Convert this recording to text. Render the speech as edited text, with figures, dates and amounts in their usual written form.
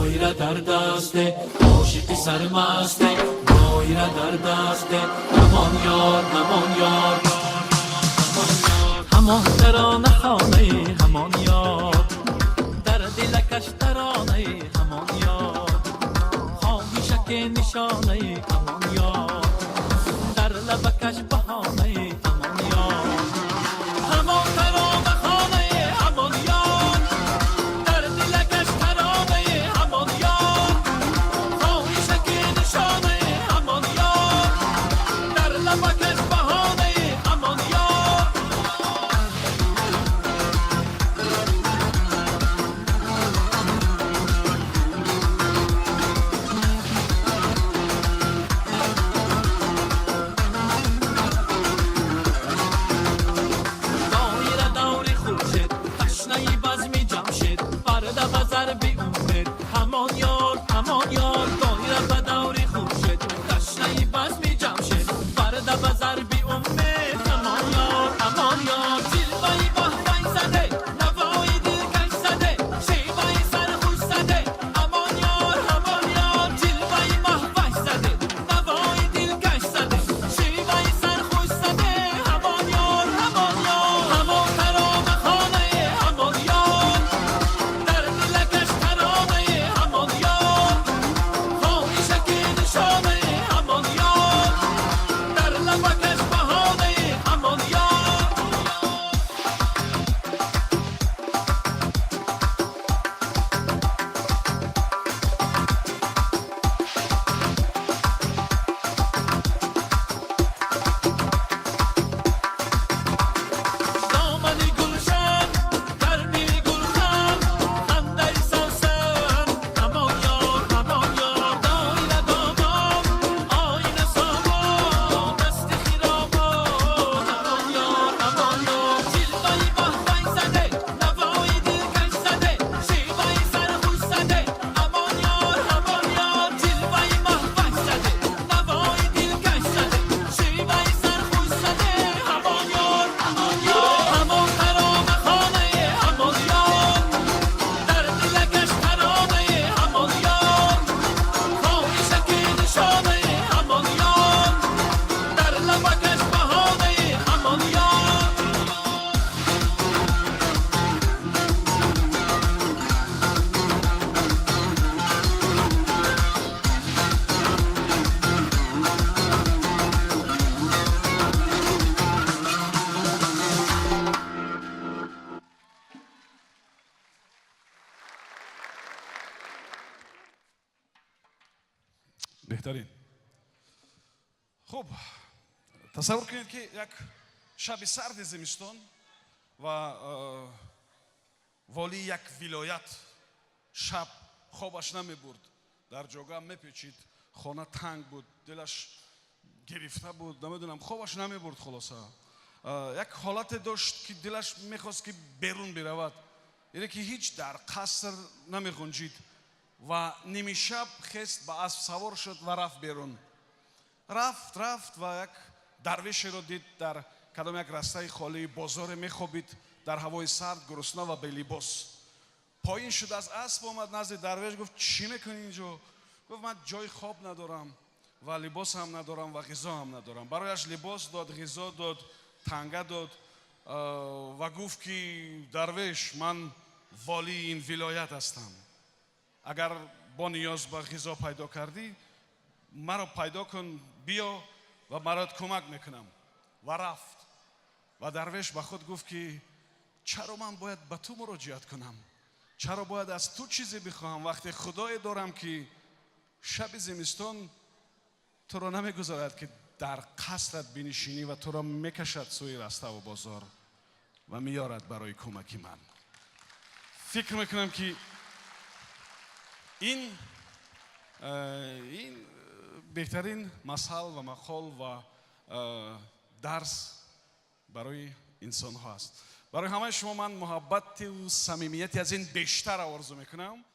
دایره در دسته عاشقی سرمسته دایره در دسته همان یار همان یار همان ترانه خانه همان یار در دلکش ترانه همان یار خواهشک نشانه همان یار در لبکش بهانه همان یار همان ترانه خانه همان یار در دلکش ترانه همان یار خواهشک نشانه همان یار در لبکش بهانه همان یار بهترین. خب تصور کنید که یک شب سرد زمستان و والی یک ولایت شب خوابش نمی برد، در جاگه می پیچید، خانه تنگ بود، دلش گرفته بود، نمیدونم خوابش نمی برد. خلاصه یک حالت داشت که دلش میخواست که بیرون برود، یعنی که هیچ در قصر نمی گنجید و نیمه شب خست به اسب سوار شد و رفت بیرون. رفت و یک درویش را دید در کدام یک راسته خالی بازار میخوابید، در هوای سرد، گرسنه و بی لباس. پایین شد از اسب آمد نزد درویش، گفت چی میکنی اینجا؟ گفت من جای خواب ندارم و لباس هم ندارم و غذا هم ندارم. برایش لباس داد، غذا داد، تنگه داد و گفت که درویش من والی این ولایت هستم، اگر با نیاز به غذا پیدا کردی مرا پیدا کن، بیا و مرات کمک میکنم. و رفت و درویش به خود گفت که چرا من باید به تو مراجعت کنم؟ چرا باید از تو چیزی بخواهم وقتی خدای دارم که شب زمستان تو را نمیگذارد که در قصرت بنشینی و تو را میکشد سوی راسته و بازار و میارد برای کمک من. فکر میکنم که این بهترین مثل و مقال و درس برای انسان ها است. برای همه شما من محبت و صمیمیتی از این بیشتر آرزو میکنم.